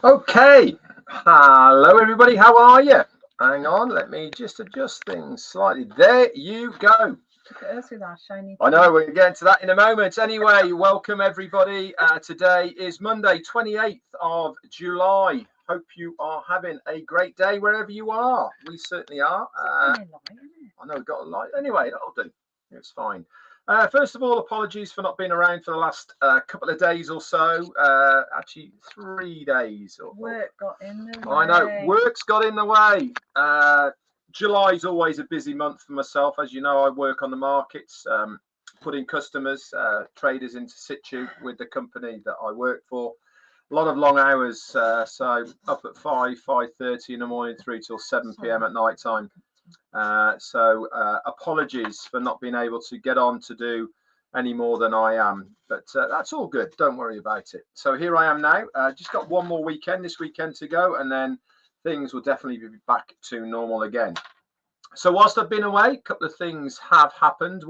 Okay, hello everybody, how are you? Hang on, let me just adjust things slightly. There you go. Look at us with our shiny I know we're getting to that in a moment. Anyway, welcome everybody. Today is Monday, 28th of July. Hope you are having a great day wherever you are. We certainly are. light, isn't it? I know we've got a light. Anyway, that'll do. It's fine. First of all, apologies for not being around for the last couple of days or so. Actually, 3 days. Work got in the way. I know, work's got in the way. July's always a busy month for myself. As you know, I work on the markets, putting customers, traders into situ with the company that I work for. A lot of long hours, so up at 5:30 in the morning through till 7 p.m. at night time. So apologies for not being able to get on to do any more than I am, but that's all good. Don't worry about it. So here I am now. Just got one more weekend, this weekend to go, and then things will definitely be back to normal again. So whilst I've been away, a couple of things have happened.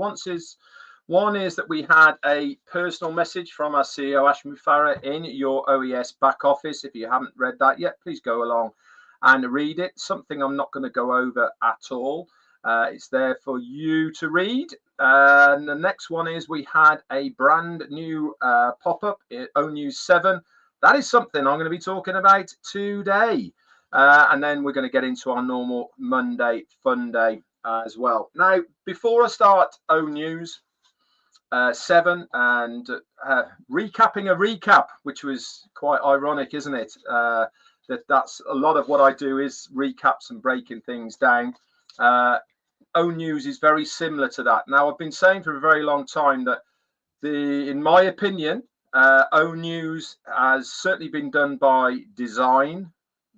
One is that we had a personal message from our CEO Ash Mufareh in your OES back office. If you haven't read that yet, please go along and read it. Something I'm not going to go over at all. It's there for you to read. And the next one is we had a brand new pop-up at Onews 7. That is something I'm going to be talking about today. And then we're going to get into our normal Monday fun day as well. Now, before I start Onews 7 and recapping a recap, which was quite ironic, isn't it? That's a lot of what I do is recaps and breaking things down. Onews is very similar to that. Now, I've been saying for a very long time that in my opinion, Onews has certainly been done by design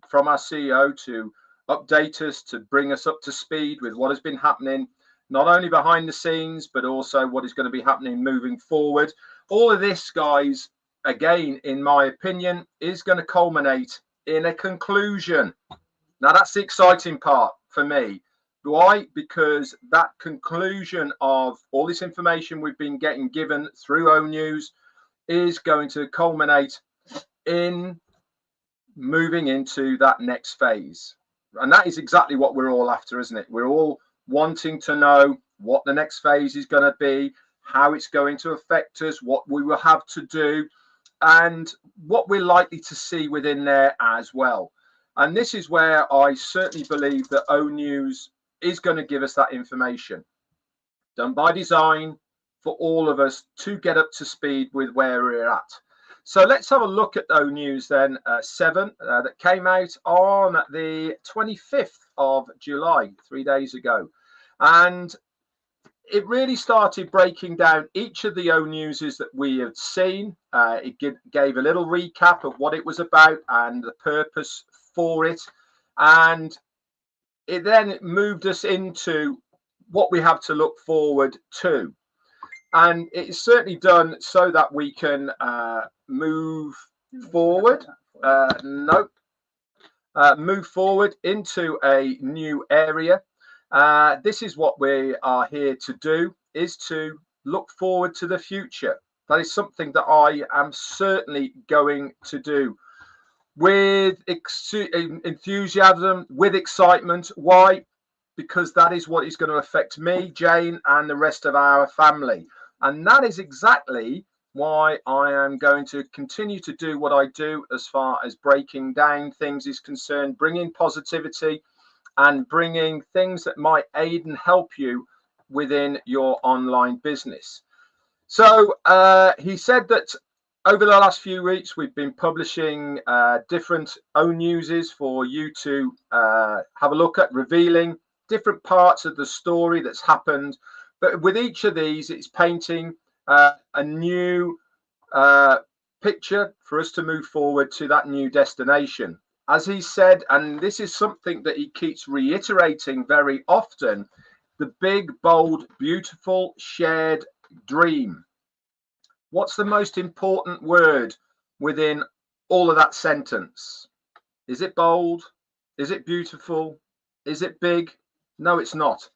from our CEO to update us, to bring us up to speed with what has been happening, not only behind the scenes, but also what is going to be happening moving forward. All of this, guys, again, in my opinion, is going to culminate in a conclusion. Now, that's the exciting part for me. Why? Because that conclusion of all this information we've been getting given through Onews is going to culminate in moving into that next phase. And that is exactly what we're all after, isn't it? We're all wanting to know what the next phase is going to be, how it's going to affect us, what we will have to do, and what we're likely to see within there as well. And this is where I certainly believe that Onews is going to give us that information, done by design for all of us to get up to speed with where we're at. So let's have a look at Onews then 7 that came out on the 25th of July, 3 days ago. And it really started breaking down each of the Onewses that we have seen. It gave a little recap of what it was about and the purpose for it. And it then moved us into what we have to look forward to. And it's certainly done so that we can move forward. Move forward into a new area. This is what we are here to do, is to look forward to the future. That is something that I am certainly going to do with enthusiasm, with excitement. Why? Because that is what is going to affect me, Jane, and the rest of our family. And that is exactly why I am going to continue to do what I do as far as breaking down things is concerned, bringing positivity and bringing things that might aid and help you within your online business. So he said that over the last few weeks, we've been publishing different Onewses for you to have a look at, revealing different parts of the story that's happened. But with each of these, it's painting a new picture for us to move forward to that new destination. As he said, and this is something that he keeps reiterating very often, the big, bold, beautiful, shared dream. What's the most important word within all of that sentence? Is it bold? Is it beautiful? Is it big? No, it's not.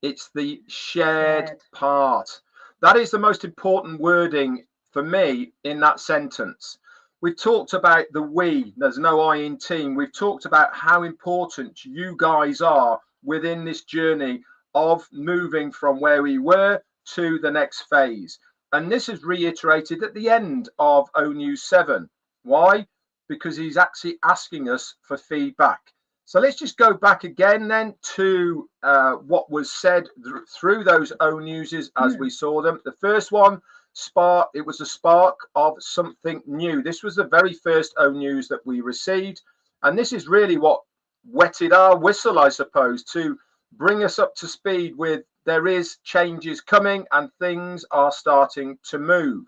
It's the shared part. That is the most important wording for me in that sentence, We've talked about the we, there's no I in team. We've talked about how important you guys are within this journey of moving from where we were to the next phase. And this is reiterated at the end of Onews 7. Why? Because he's actually asking us for feedback. So let's just go back again then to what was said through those Onewses as we saw them. The first one, spark, it was a spark of something new. This was the very first Onews that we received, and this is really what wetted our whistle, I suppose, to bring us up to speed with there is changes coming and things are starting to move.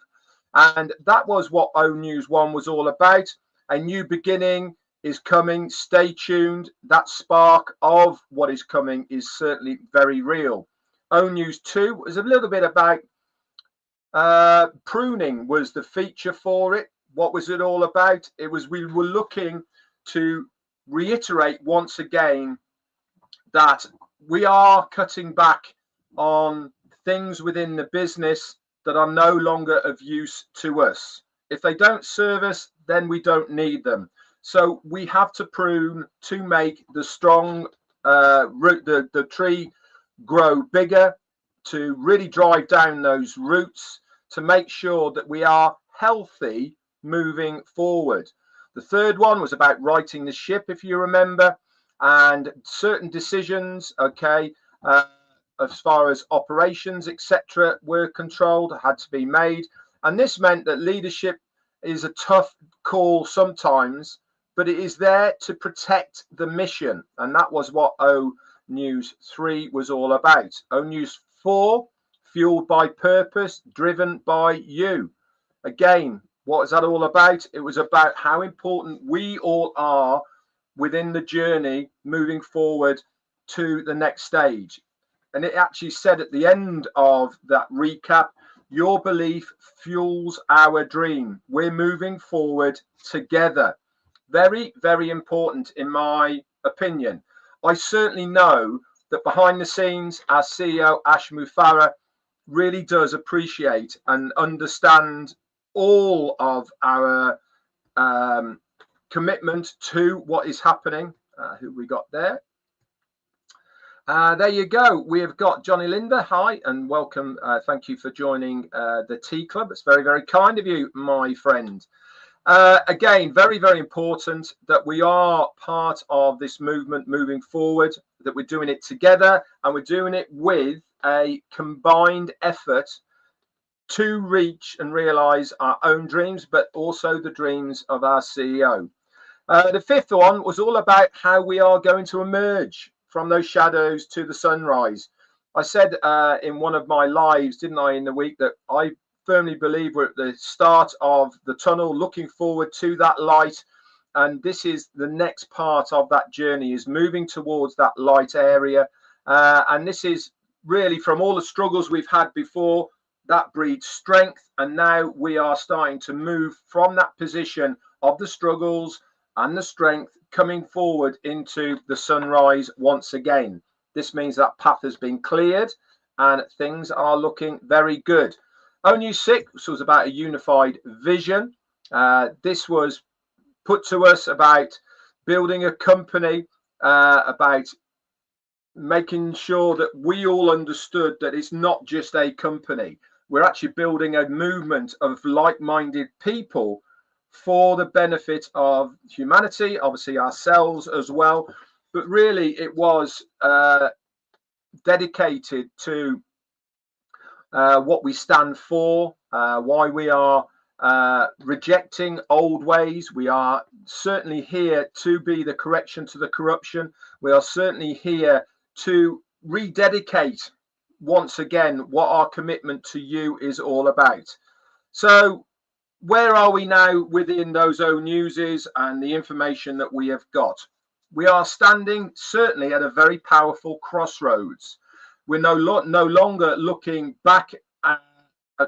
And that was what Onews 1 was all about. A new beginning is coming. Stay tuned. That spark of what is coming is certainly very real. Onews 2 was a little bit about pruning was the feature for it. What was it all about? It was we were looking to reiterate once again that we are cutting back on things within the business that are no longer of use to us. If they don't serve us, then we don't need them. So we have to prune to make the strong root, the tree grow bigger, to really drive down those roots, to make sure that we are healthy moving forward. The third one was about righting the ship, if you remember, and certain decisions, okay, as far as operations, etc., were controlled, had to be made. And this meant that leadership is a tough call sometimes, but it is there to protect the mission. And that was what Onews 3 was all about. Onews 4, fueled by purpose, driven by you. Again, what is that all about? It was about how important we all are within the journey moving forward to the next stage. And it actually said at the end of that recap, your belief fuels our dream. We're moving forward together. Very, very important in my opinion. I certainly know that behind the scenes, our CEO, Ash Mufareh, really does appreciate and understand all of our commitment to what is happening. Who we got there? There you go. We have got Johnny Linda. Hi and welcome. Thank you for joining the Tea Club. It's very, very kind of you, my friend. Again, very, very important that we are part of this movement moving forward, that we're doing it together and we're doing it with a combined effort to reach and realize our own dreams, but also the dreams of our CEO. The fifth one was all about how we are going to emerge from those shadows to the sunrise. I said in one of my lives, didn't I, in the week, that I firmly believe we're at the start of the tunnel, looking forward to that light. And this is the next part of that journey, is moving towards that light area. And this is really from all the struggles we've had before, that breeds strength. And now we are starting to move from that position of the struggles and the strength, coming forward into the sunrise once again. This means that path has been cleared and things are looking very good. Onews 6 was about a unified vision. This was put to us about building a company, about making sure that we all understood that it's not just a company. We're actually building a movement of like-minded people for the benefit of humanity, obviously ourselves as well. But really it was dedicated to what we stand for, why we are rejecting old ways. We are certainly here to be the correction to the corruption. We are certainly here to rededicate once again what our commitment to you is all about. So where are we now within those Onewses and the information that we have got? We are standing certainly at a very powerful crossroads. We're no longer looking back at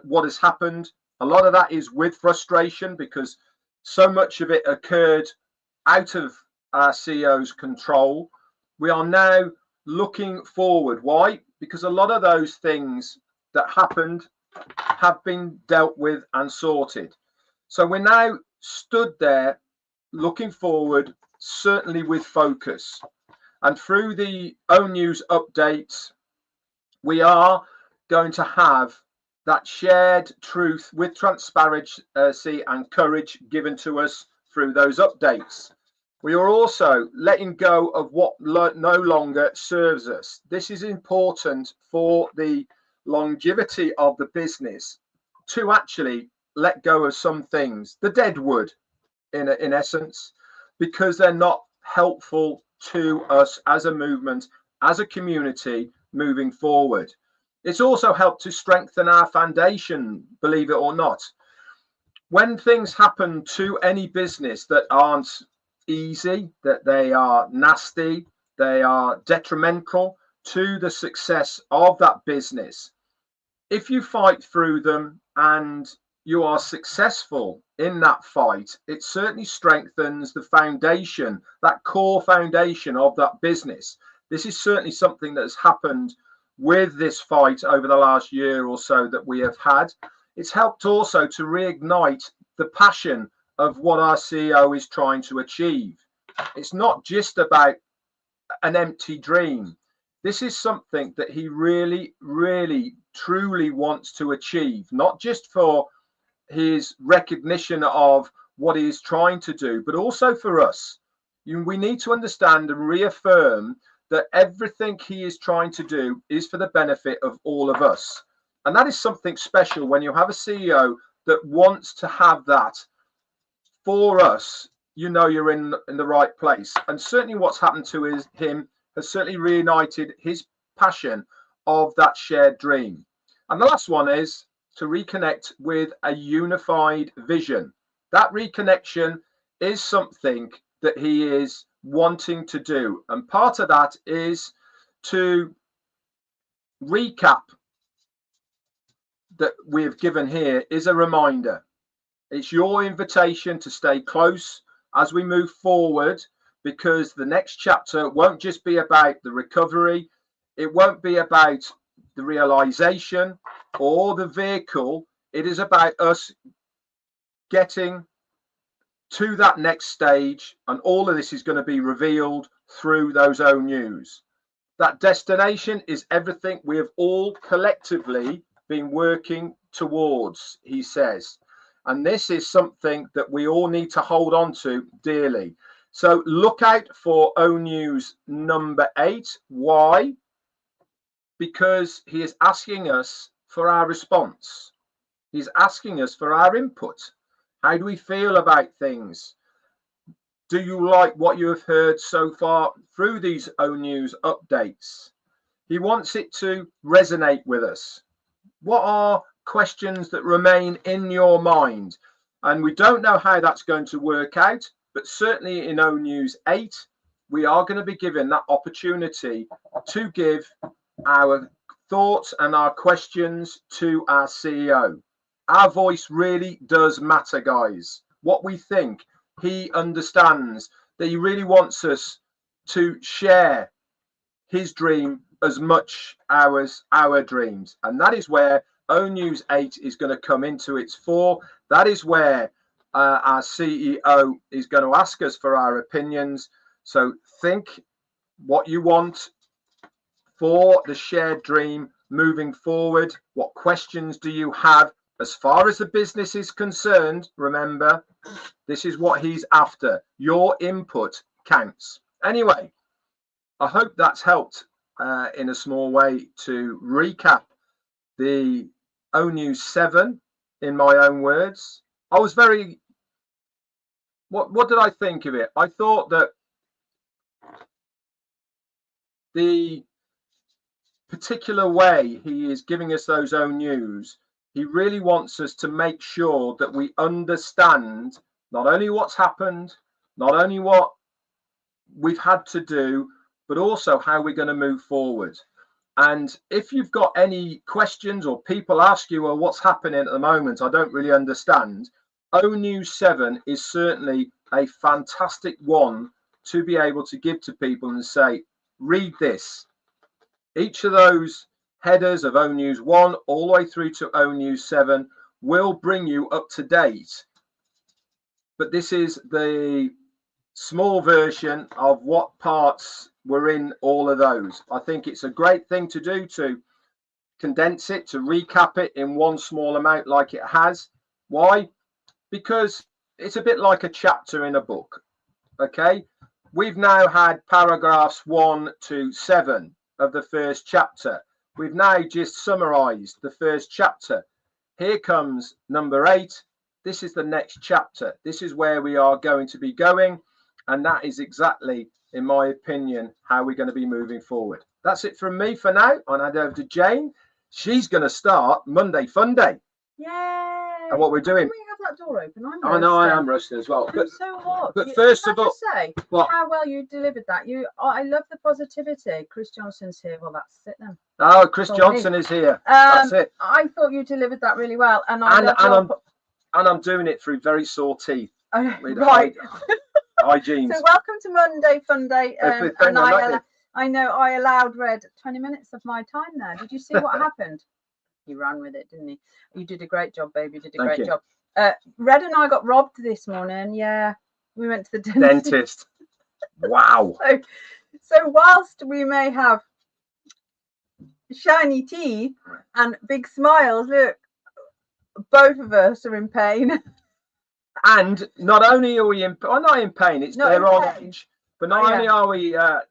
what has happened. A lot of that is with frustration because so much of it occurred out of our CEO's control. We are now looking forward. Why? Because a lot of those things that happened have been dealt with and sorted. So we're now stood there looking forward, certainly with focus. And through the Onews updates, we are going to have that shared truth with transparency and courage given to us through those updates. We are also letting go of what no longer serves us. This is important for the longevity of the business, to actually let go of some things, the dead wood in essence, because they're not helpful to us as a movement, as a community moving forward. It's also helped to strengthen our foundation, believe it or not. When things happen to any business that aren't easy, that they are nasty, they are detrimental to the success of that business, if you fight through them and you are successful in that fight, it certainly strengthens the foundation, that core foundation of that business. This is certainly something that has happened with this fight over the last year or so that we have had. It's helped also to reignite the passion of what our CEO is trying to achieve. It's not just about an empty dream. This is something that he really, really, truly wants to achieve, not just for his recognition of what he is trying to do, but also for us. We need to understand and reaffirm that everything he is trying to do is for the benefit of all of us. And that is something special when you have a CEO that wants to have that for us. You know you're in the right place. And certainly what's happened to him has certainly reunited his passion of that shared dream. And the last one is to reconnect with a unified vision. That reconnection is something that he is wanting to do. And part of that is to recap that we've given here is a reminder. It's your invitation to stay close as we move forward, because the next chapter won't just be about the recovery. It won't be about the realization or the vehicle. It is about us getting to that next stage, and all of this is going to be revealed through those Onews. That destination is everything we have all collectively been working towards, he says. And this is something that we all need to hold on to dearly. So look out for Onews number 8. Why? Because he is asking us for our response. He's asking us for our input. How do we feel about things? Do you like what you have heard so far through these Onews updates? He wants it to resonate with us. What are questions that remain in your mind? And we don't know how that's going to work out, but certainly in Onews 8, we are going to be given that opportunity to give our thoughts and our questions to our CEO. Our voice really does matter, guys. What we think, he understands that he really wants us to share his dream as much as our dreams. And that is where Onews 8 is going to come into its fore. That is where our CEO is going to ask us for our opinions. So think what you want for the shared dream moving forward. What questions do you have? As far as the business is concerned, remember, this is what he's after. Your input counts. Anyway, I hope that's helped in a small way to recap the Onews 7 in my own words. I was very, what did I think of it? I thought that the particular way he is giving us those Onews, he really wants us to make sure that we understand not only what's happened, not only what we've had to do, but also how we're going to move forward. And if you've got any questions or people ask you, well, what's happening at the moment, I don't really understand, Onews 7 is certainly a fantastic one to be able to give to people and say, read this. Each of those headers of Onews 1 all the way through to Onews 7 will bring you up to date but this is the small version of what parts were in all of those. I think it's a great thing to do, to condense it, to recap it in one small amount like it has. Why? Because it's a bit like a chapter in a book. Okay, we've now had paragraphs 1 to 7 of the first chapter. We've now just summarized the first chapter. Here comes number 8. This is the next chapter. This is where we are going to be going, and that is exactly, in my opinion, how we're going to be moving forward. That's it from me for now. I'll hand over to Jane. She's going to start Monday Fun Day. Yay! And what we're doing. Can we have that door open? I know I am rusty as well. But so hot. But first of all, say what? How well you delivered that. I love the positivity. Chris Johnson's here. Well, that's it then. Oh, Chris Johnson is here. That's it. I thought you delivered that really well, and I'm doing it through very sore teeth. Right. Hygiene. So welcome to Monday Fun Day. And I know I allowed Red 20 minutes of my time there. Did you see what happened? He ran with it, didn't he? You did a great job, baby. You did a great job. Red and I got robbed this morning. Yeah, we went to the dentist. Wow. So whilst we may have shiny teeth and big smiles, look, both of us are in pain. And not only are we not in pain, it's they're on edge. But not only are we our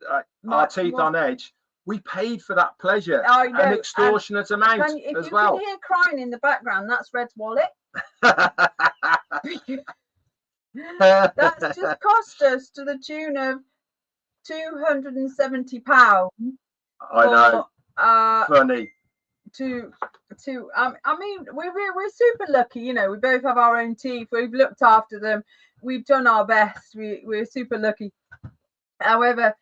teeth on edge, we paid for that pleasure, an extortionate amount as well. If you can hear crying in the background, that's Red's wallet. That's just cost us to the tune of £270. I know. Funny. I mean, we're super lucky, you know. We both have our own teeth. We've looked after them. We've done our best. We're super lucky. However,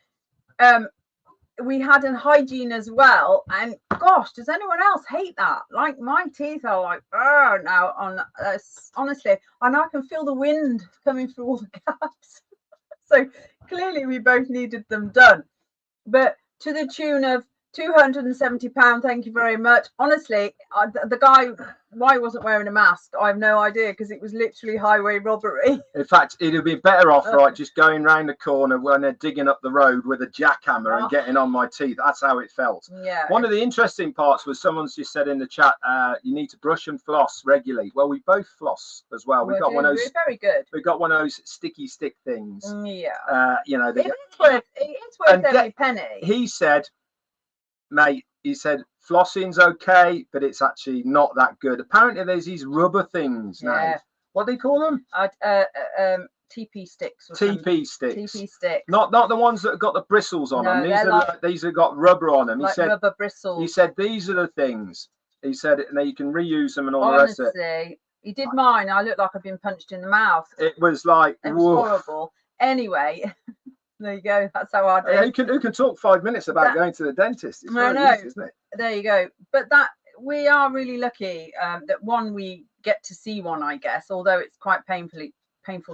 we had an hygiene as well, and gosh, does anyone else hate that? Like, my teeth are like, oh, now on honestly, and I can feel the wind coming through all the gaps. So clearly we both needed them done, but to the tune of £270. Thank you very much. Honestly, the guy, why he wasn't wearing a mask, I have no idea, because it was literally highway robbery. In fact, it'd be better off, right, just going round the corner when they're digging up the road with a jackhammer and getting on my teeth. That's how it felt. Yeah. One of the interesting parts was someone's just said in the chat, you need to brush and floss regularly. Well, we both floss as well. We've got one of those. Very good. We've got one of those sticky stick things. Yeah. You know, it's worth every penny. He said, mate, he said flossing's okay, but it's actually not that good. Apparently there's these rubber things now. What do they call them? TP sticks. TP sticks. TP sticks. Not the ones that have got the bristles on them. These have got rubber on them. He said rubber bristles. He said these are the things. He said now you can reuse them and all the rest of it. He did mine. I looked like I've been punched in the mouth. It was like, it was horrible. Anyway. There you go. That's how I do. Who can talk 5 minutes about going to the dentist? It's very easy, isn't it? There you go. But that we are really lucky that we get to see one, I guess, although it's quite painful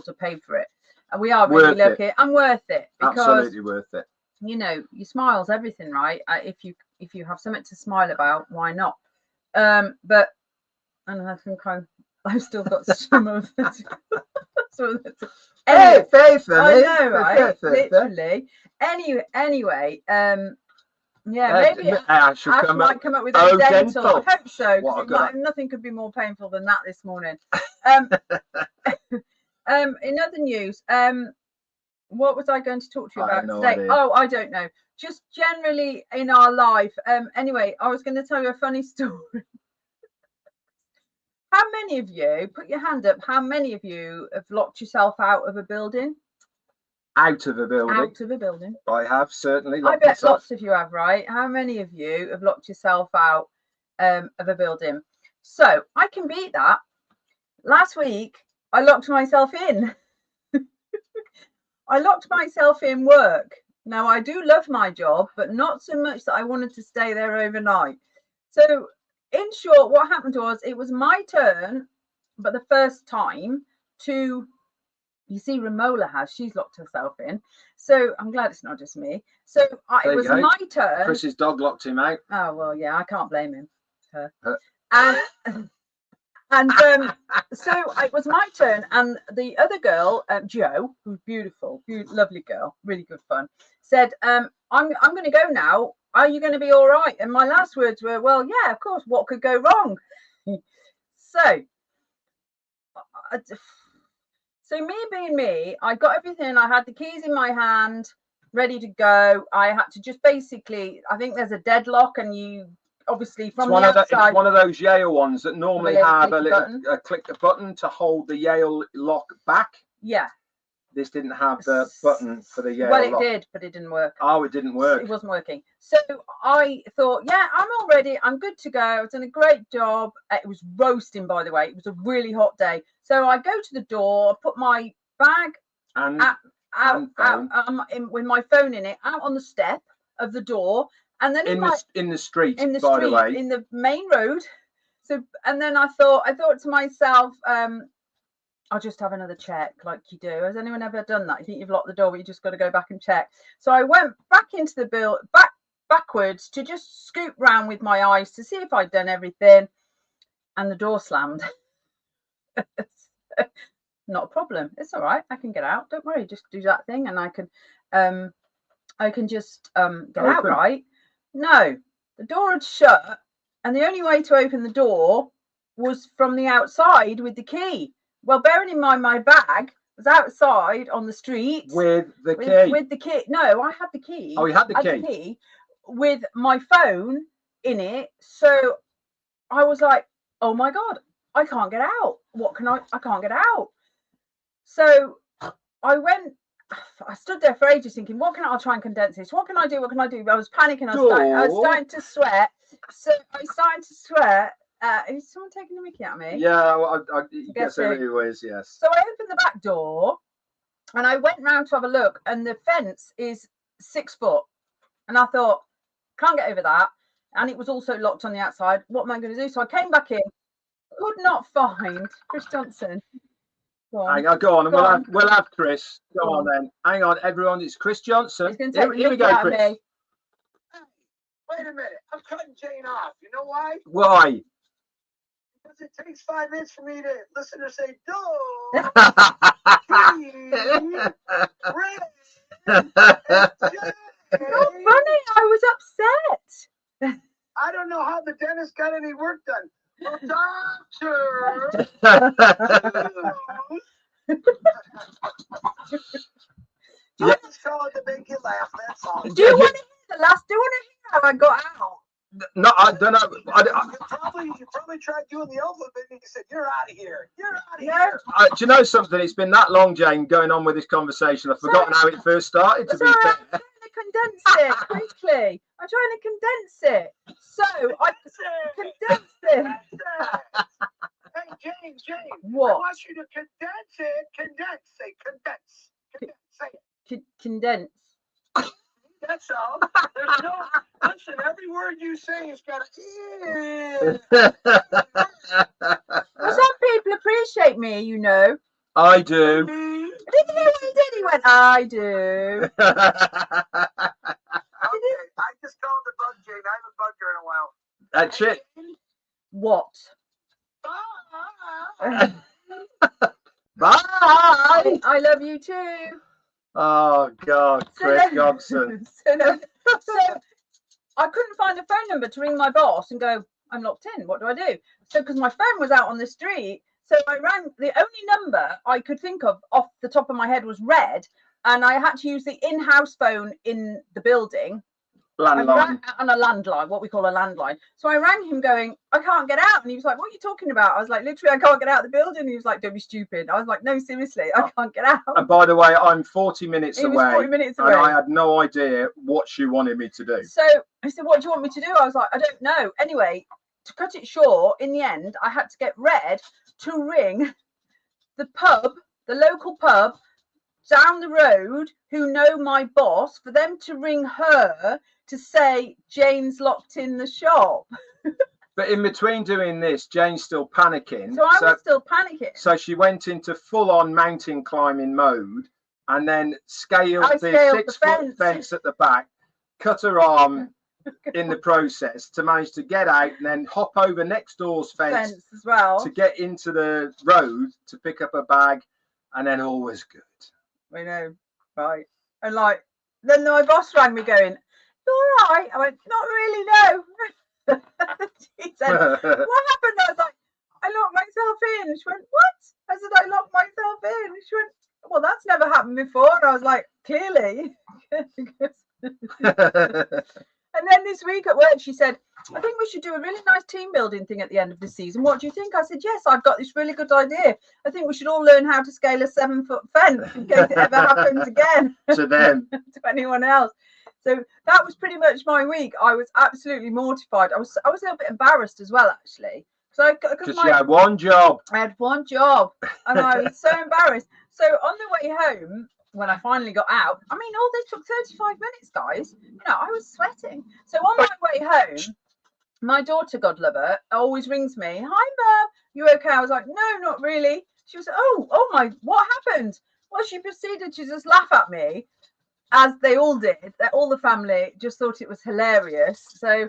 to pay for it. And we are really lucky and worth it, because absolutely worth it. You know, your smile's everything, right? If you have something to smile about, why not? But and I think I've still got some of it. Anyway, I know, right? Literally. Anyway, maybe Ash might come up with a dental. I hope so. Nothing could be more painful than that this morning. In other news, what was I going to talk to you about today? Idea. Oh, I don't know. Just generally in our life. Anyway, I was going to tell you a funny story. How many of you, put your hand up, how many of you have locked yourself out of a building? Out of a building? Out of a building. I have, certainly. I bet lots of you have, right? How many of you have locked yourself out of a building? So, I can beat that. Last week, I locked myself in. I locked myself in work. Now, I do love my job, but not so much that I wanted to stay there overnight. So, in short, what happened was it was my turn, but the first time to, you see, Ramola she's locked herself in. So I'm glad it's not just me. So it was my turn. Chris's dog locked him out. Oh, well, yeah, I can't blame him. Her. And so it was my turn, and the other girl, Jo, who's beautiful, lovely girl, really good fun, said, I'm going to go now. Are you going to be all right? And my last words were, well, yeah, of course. What could go wrong? So me being me, I got everything. I had the keys in my hand, ready to go. I had to just basically, I think there's a deadlock, and you obviously from the outside. It's one of those Yale ones that normally have a click the button to hold the Yale lock back. Yeah. This didn't have the button for the Yale lock. Well, it did, but it didn't work. Oh, it didn't work. It wasn't working. So I thought, yeah, I'm all ready. I'm good to go. I've done a great job. It was roasting, by the way. It was a really hot day. So I go to the door, put my bag with my phone in it, out on the step of the door, and then in the street, by the way, in the main road. So, and then I thought to myself, I'll just have another check, like you do. Has anyone ever done that? You think you've locked the door, but you just got to go back and check. So I went back into the backwards to just scoop round with my eyes to see if I'd done everything, and the door slammed. Not a problem. It's all right. I can get out. Don't worry. Just do that thing, and I can just get out, right? No, the door had shut, and the only way to open the door was from the outside with the key. Well, bearing in mind my bag was outside on the street with the key. With the key. No, I had the key. Oh, you had the key with my phone in it. So I was like, oh my God, I can't get out. I can't get out. So I stood there for ages thinking, I'll try and condense this. What can I do? I was panicking. I was starting to sweat. So I started to sweat. Is someone taking the mickey at me? Yeah, I guess it is, yes. So I opened the back door and I went round to have a look, and the fence is 6 foot. And I thought, can't get over that. And it was also locked on the outside. What am I going to do? So I came back in, could not find Chris Johnson. Go on. We'll have Chris. Go on then. Hang on, everyone. It's Chris Johnson. Here we go, Chris. Hey, wait a minute. I'm cutting Jane off. You know why? Why? Because it takes 5 minutes for me to listen to say, Not funny. I was upset. I don't know how the dentist got any work done. Well, doctor. Just call it to make you laugh. That's all. Do you want to hear the last? Do you want to hear how I got out? No, I don't know. You probably tried doing the alphabet and you said, "You're out of here. You're out of here." Do you know something? It's been that long, Jane, going on with this conversation. I've forgotten how it first started. To be fair, I'm trying to condense it quickly. I'm trying to condense it. So I condensed it. Hey, Jane. What? I want you to condense it. Condense. Say condense. Say it. Condense. That's all. There's no. Listen, every word you say has got a. Well, some people appreciate me, you know. I do. Did you hear what he did? He went, I do. Okay, I just called the bug, Jane. I haven't bugged her in a while. That's it. What? Bye. I love you too. Oh God, Chris Johnson. So I couldn't find a phone number to ring my boss and go, I'm locked in. What do I do? So because my phone was out on the street, so I rang. The only number I could think of off the top of my head was red, and I had to use the in-house phone in the building. Landline. On a landline, what we call a landline. So I rang him going, I can't get out. And he was like, what are you talking about? I was like, literally, I can't get out of the building. He was like, don't be stupid. I was like, no, seriously, I can't get out. And by the way, I'm 40 minutes away. 40 minutes away. And I had no idea what she wanted me to do. So I said, what do you want me to do? I was like, I don't know. Anyway, to cut it short, in the end, I had to get Red to ring the pub, the local pub down the road who know my boss, for them to ring her to say Jane's locked in the shop. But in between doing this, Jane's still panicking. So I was still panicking. So she went into full-on mountain climbing mode and then scaled the 6-foot fence at the back, cut her arm, in the process to manage to get out and then hop over next door's fence as well to get into the road to pick up a bag, and then all was good. I know, right? And like, then my boss rang me going, "You all right?" I went, "Not really, no." She said, "What happened?" I was like, "I locked myself in." She went, "What?" I said, "I locked myself in." She went, "Well, that's never happened before." And I was like, "Clearly." And then this week at work, she said, "I think we should do a really nice team building thing at the end of the season. What do you think?" I said, "Yes, I've got this really good idea. I think we should all learn how to scale a 7-foot fence in case it ever happens again To them. to anyone else." So that was pretty much my week. I was absolutely mortified. I was a little bit embarrassed as well, actually. Because you had one job. I had one job, and I was so embarrassed. So on the way home, when I finally got out, I mean, all this took 35 minutes, guys. You know, I was sweating. So on my way home, my daughter, God love her, always rings me. "Hi, Mum, you okay?" I was like, "No, not really." She was, oh my, what happened?" Well, she proceeded to just laugh at me, as they all did. All the family just thought it was hilarious. So,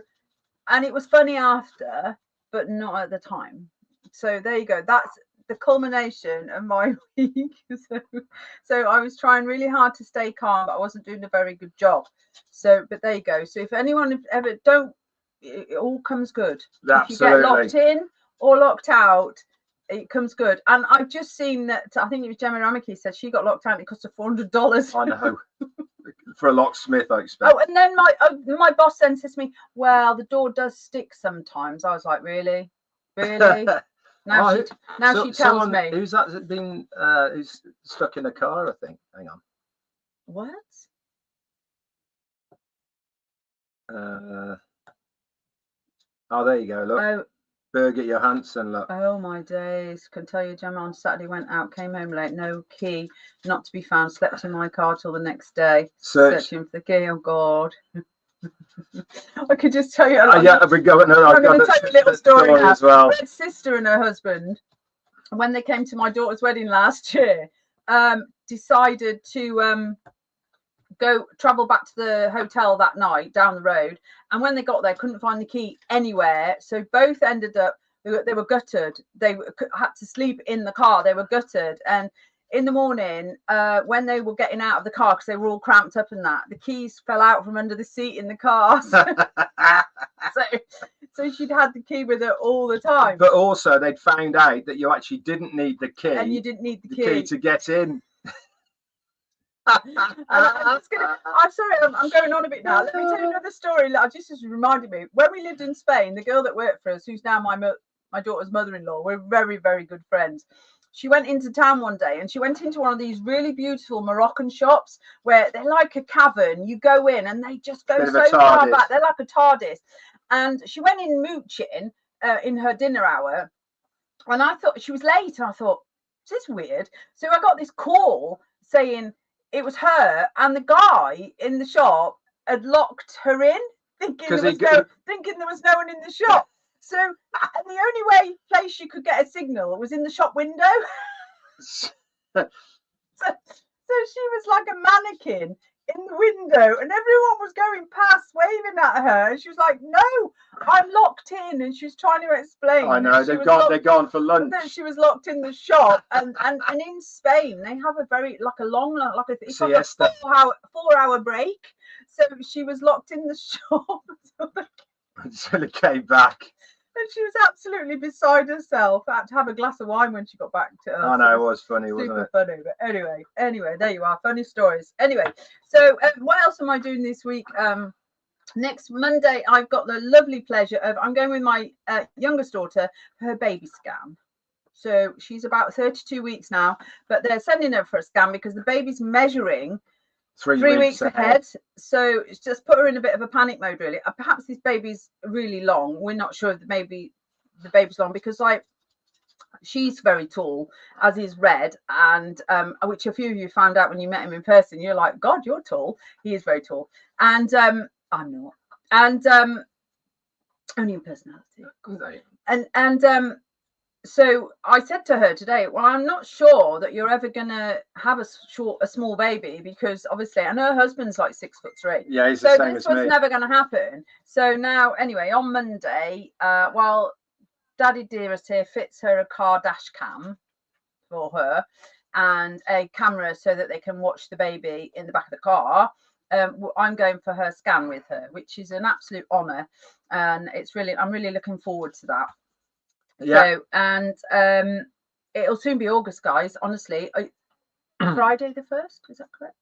and it was funny after, but not at the time. So there you go. That's the culmination of my week. So I was trying really hard to stay calm, but I wasn't doing a very good job. So, but there you go. So if anyone ever it all comes good. Absolutely. If you get locked in or locked out, it comes good. And I've just seen that, I think it was Gemma Ramaki said she got locked out and it cost her $400. I know. For a locksmith, I expect. Oh, and then my boss then says to me, "Well, the door does stick sometimes." I was like, "Really? Really?" Now she tells me. Who's that been who's stuck in a car, I think. Hang on. What? Oh, there you go. Look. Oh, Birgit Johansson, look. Oh my days. Can tell you, Gemma on Saturday went out, came home late, no key, not to be found, slept in my car till the next day. Searching for the key. Oh God. I could just tell you. Yeah, I've been going. I'm going to tell you a little story now. As well. Red's sister and her husband, when they came to my daughter's wedding last year, decided to travel back to the hotel that night down the road, and when they got there couldn't find the key anywhere, so both ended up, they were gutted. They had to sleep in the car. They were gutted. And in the morning, when they were getting out of the car, because they were all cramped up and that, the keys fell out from under the seat in the car. So she'd had the key with her all the time. But also they'd found out that you actually didn't need the key. And you didn't need the key to get in. I'm sorry, I'm going on a bit now. Let me tell you another story that just reminded me. When we lived in Spain, the girl that worked for us, who's now my daughter's mother-in-law, we're very, very good friends. She went into town one day and she went into one of these really beautiful Moroccan shops where they're like a cavern. You go in and they just go so far back. They're like a TARDIS. And she went in mooching in her dinner hour. And I thought she was late. And I thought, this is weird. So I got this call saying it was her, and the guy in the shop had locked her in, thinking there was no one in the shop. So, and the only place she could get a signal was in the shop window. So she was like a mannequin in the window, and everyone was going past waving at her, and she was like, "No, I'm locked in," and she was trying to explain. I know they're gone for lunch. Then she was locked in the shop, and in Spain they have a long it's like a 4-hour break. So she was locked in the shop until it came back. And she was absolutely beside herself. I had to have a glass of wine when she got back to us. I know, it was funny, wasn't it? Funny. But anyway, there you are. Funny stories. Anyway, so what else am I doing this week? Next Monday, I've got the lovely pleasure of, I'm going with my youngest daughter for her baby scan. So she's about 32 weeks now, but they're sending her for a scan because the baby's measuring 3 weeks ahead. So it's just put her in a bit of a panic mode, really. Perhaps this baby's really long. We're not sure that maybe the baby's long, because she's very tall, as is Red, and which a few of you found out when you met him in person. You're like, God, you're tall. He is very tall, and I'm not, and only in personality. so I said to her today, well, I'm not sure that you're ever going to have a small baby, because obviously, and her husband's like 6'3". Yeah, he's so the same this as was me. never going to happen. So now, anyway, on Monday, while Daddy Dearest here fits her a car dash cam for her and a camera so that they can watch the baby in the back of the car, I'm going for her scan with her, which is an absolute honour, and I'm really looking forward to that. Yeah. So, and it'll soon be August, guys. Honestly, Friday the 1st, is that correct?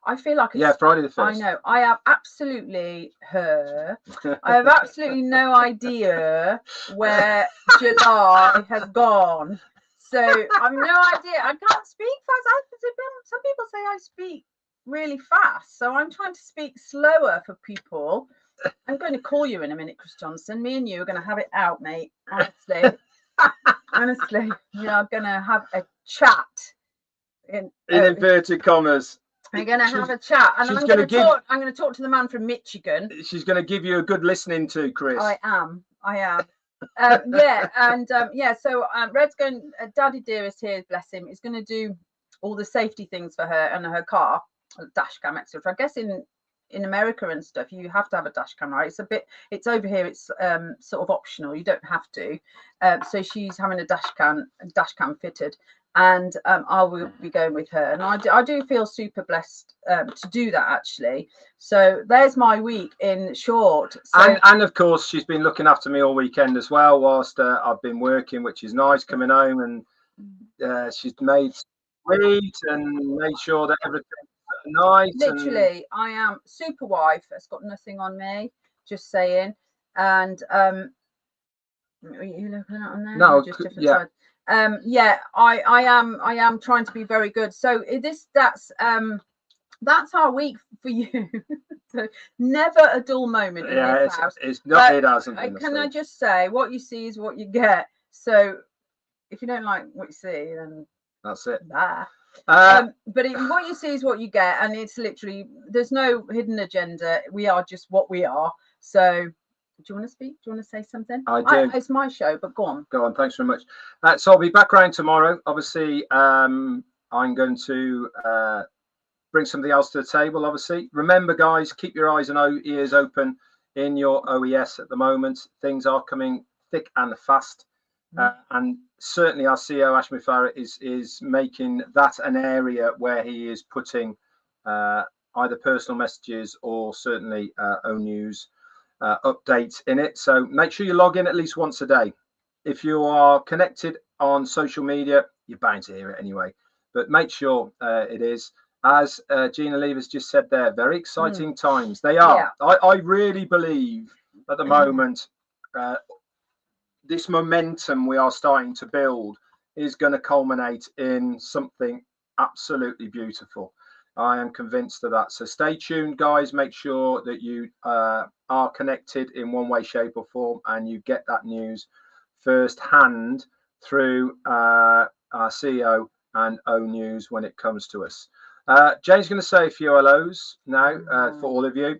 I feel like it's Friday the 1st. I know. I have absolutely no idea where July has gone. So I've no idea. I can't speak fast. Some people say I speak really fast, so I'm trying to speak slower for people. I'm going to call you in a minute, Chris Johnson. Me and you are going to have it out, mate. Honestly, we are going to have a chat. In inverted commas. We're going to have a chat, and I'm going to talk to the man from Michigan. She's going to give you a good listening to, Chris. I am. So Red's going. Daddy Dearest here, bless him, is going to do all the safety things for her and her car, dash cam, etc. I guess in America and stuff, you have to have a dash cam, right? It's over here, it's sort of optional. You don't have to. So she's having a dash cam fitted, and I will be going with her. And I do feel super blessed to do that, actually. So there's my week in short. So, and of course, she's been looking after me all weekend as well, whilst I've been working, which is nice, coming home, and she's made sweet and made sure that everything's nice. Literally, I am super wife. It's got nothing on me, just saying. And are you looking at on there? No, just different sides. I am trying to be very good. So that's our week for you. So never a dull moment in this house. It's not. It hasn't. Can I just say, what you see is what you get. So if you don't like what you see, then that's it. Bye. But what you see is what you get, and it's literally, there's no hidden agenda. We are just what we are. So do you want to speak? Do you want to say something? I do. It's my show, but go on. Go on. Thanks very much. So I'll be back around tomorrow. Obviously, I'm going to bring something else to the table. Obviously, remember, guys, keep your eyes and ears open in your OES at the moment. Things are coming thick and fast. And certainly our CEO Ashmi Farah is making that an area where he is putting either personal messages or certainly Onews updates in it. So make sure you log in at least once a day. If you are connected on social media, you're bound to hear it anyway. But make sure it is. As Gina Lever's just said there, very exciting times. They are. Yeah. I really believe at the moment this momentum we are starting to build is going to culminate in something absolutely beautiful. I am convinced of that. So stay tuned, guys. Make sure that you are connected in one way, shape or form, and you get that news firsthand through our CEO and Onews when it comes to us. Jane's going to say a few hellos now for all of you.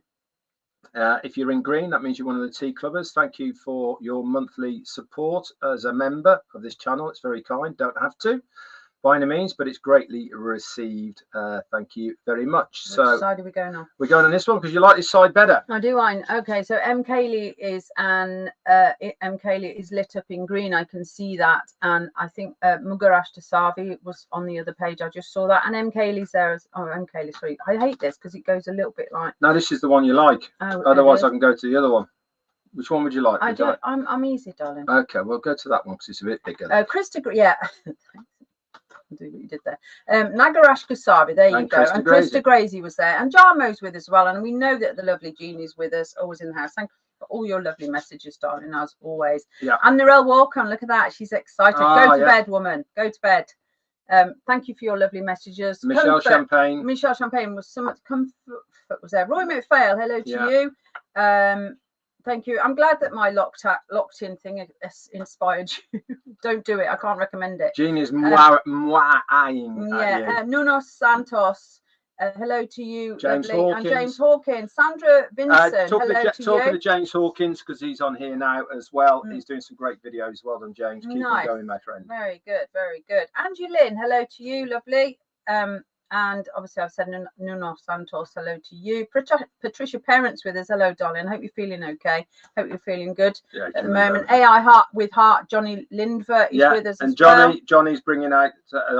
If you're in green, that means you're one of the tea clubbers. Thank you for your monthly support as a member of this channel. It's very kind. Don't have to by any means, but it's greatly received. Thank you very much. Which side are we going on? We're going on this one because you like this side better. I do. Okay, so M. Kaylee is lit up in green. I can see that, and I think Mugarash Tasavi was on the other page. I just saw that, and M. Kaylee's there. M. Kaylee, sorry. I hate this because it goes a little bit like. No, this is the one you like. Oh, otherwise, I can go to the other one. Which one would you like? I'm easy, darling. Okay, we'll go to that one because it's a bit bigger. Krista, yeah. Do what you did there. Nagarash Kasabi, there you go. And Krista Grazie was there, and Jarmo's with us as well. And we know that the lovely Jeannie's with us, always in the house. Thank you for all your lovely messages, darling, as always. Yeah. And Narelle Walcott, look at that, she's excited. Go to bed, woman. Go to bed. Thank you for your lovely messages. Michelle Champagne was so much comfort. Was there? Roy McPhail, hello to you. Thank you. I'm glad that my locked-in thing inspired you. Don't do it. I can't recommend it. Jean is eyeing. Nuno Santos Hello to you, James lovely. Hawkins. And James Hawkins. Sandra Vincent, Talking hello to to you. James Hawkins, because he's on here now as well. He's doing some great videos. Well done, James. Keep Nice. it going, my friend. Very good, very good. Angie Lynn, hello to you, lovely. And obviously I've said Nuno Santos, hello to you. Patricia Parents with us, hello, darling. Hope you're feeling okay. Hope you're feeling good at the moment. AI Heart with Heart, Johnny Lindver is with us as well. Johnny's bringing out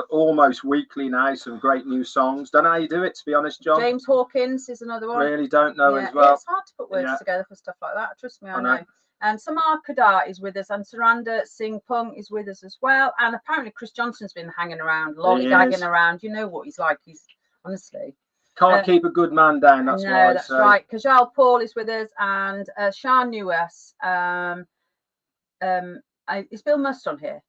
almost weekly now some great new songs. Don't know how you do it, to be honest, John. James Hawkins is another one. Really don't know as well. It's hard to put words together for stuff like that. Trust me, I know. And Samar Kadar is with us, and Saranda Singh Pung is with us as well. And apparently Chris Johnson's been hanging around, lollygagging around. You know what he's like. He's honestly can't keep a good man down. That's no, that's right. Kajal Paul is with us, and Shah Nuas. Is Bill Must on here?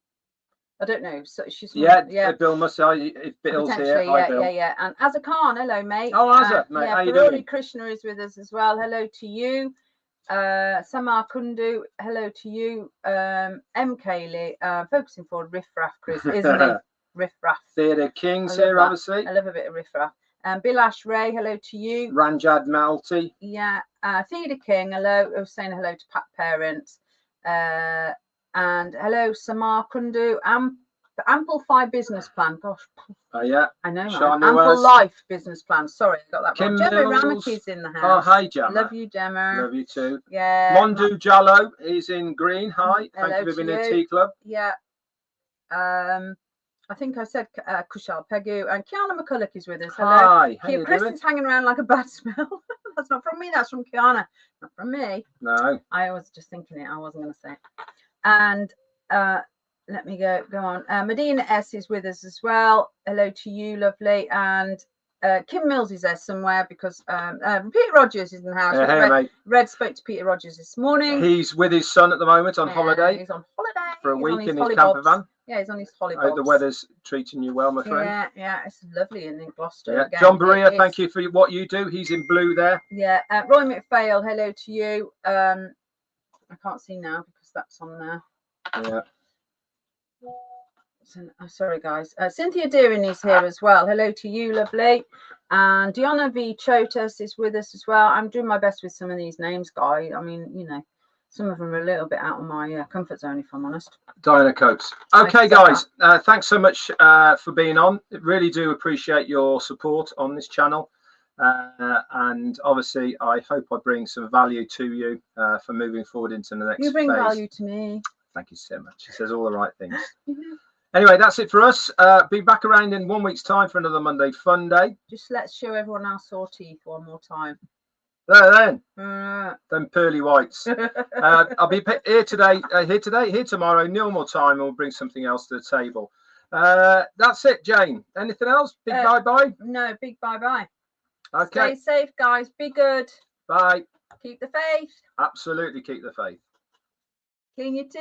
I don't know. So she's Bill Must. Bill's here. Hi, Bill. Yeah. And Azza Khan, hello, mate. Oh, Azza, mate. How you doing? Krishna is with us as well. Hello to you. Samar Kundu, hello to you. M. Kaylee, focusing forward, Riff Raff, Chris, isn't he? Riff Raff. Theatre Kings here, obviously. I love a bit of Riff Raff. Bilash Ray, hello to you. Ranjad Malti. Yeah. Theatre King, hello. I was saying hello to Pat Parents. And hello, Samar Kundu. Amplify business plan. Gosh. Oh, yeah. I know. Ample life business plan. Sorry, I got that wrong. Gemma Ramaki's in the house. Oh, hi, Gemma. Love you, Gemma. Love you too. Yeah. Mondu Jallo is in green. Hi. Thank you for being in Tea Club. Yeah. I think I said Kushal Pegu, and Kiana McCulloch is with us. Hello. Hi. How you Kristen's hanging around like a bad smell. That's not from me. That's from Kiana. Not from me. No. I was just thinking it. I wasn't going to say it. And let me go on. Medina S is with us as well. Hello to you, lovely. And Kim Mills is there somewhere because Peter Rogers is in the house. Red spoke to Peter Rogers this morning. He's with his son at the moment on holiday. He's on holiday for a week in his camper van. Yeah, he's on his holiday. The weather's treating you well, my friend. Yeah, it's lovely in Gloucester. Yeah. Again. John Berea, thank you for what you do. He's in blue there. Yeah, Roy McPhail, hello to you. I can't see now because that's on there. Yeah. Sorry, guys. Cynthia Deering is here as well. Hello to you, lovely. And Diana V. Chotas is with us as well. I'm doing my best with some of these names, guys. I mean, you know, some of them are a little bit out of my comfort zone, if I'm honest. Diana Coates. Okay, guys. Thanks so much for being on. Really do appreciate your support on this channel. And obviously, I hope I bring some value to you for moving forward into the next phase. You bring value to me. Thank you so much. She says all the right things. Anyway, that's it for us. Be back around in 1 week's time for another Monday Fun Day. Just let's show everyone our sore teeth one more time. There then. Them pearly whites. I'll be here tomorrow, normal time, and we'll bring something else to the table. That's it, Jane. Anything else? Big bye-bye? No, big bye-bye. Okay. Stay safe, guys. Be good. Bye. Keep the faith. Absolutely keep the faith. Clean your teeth.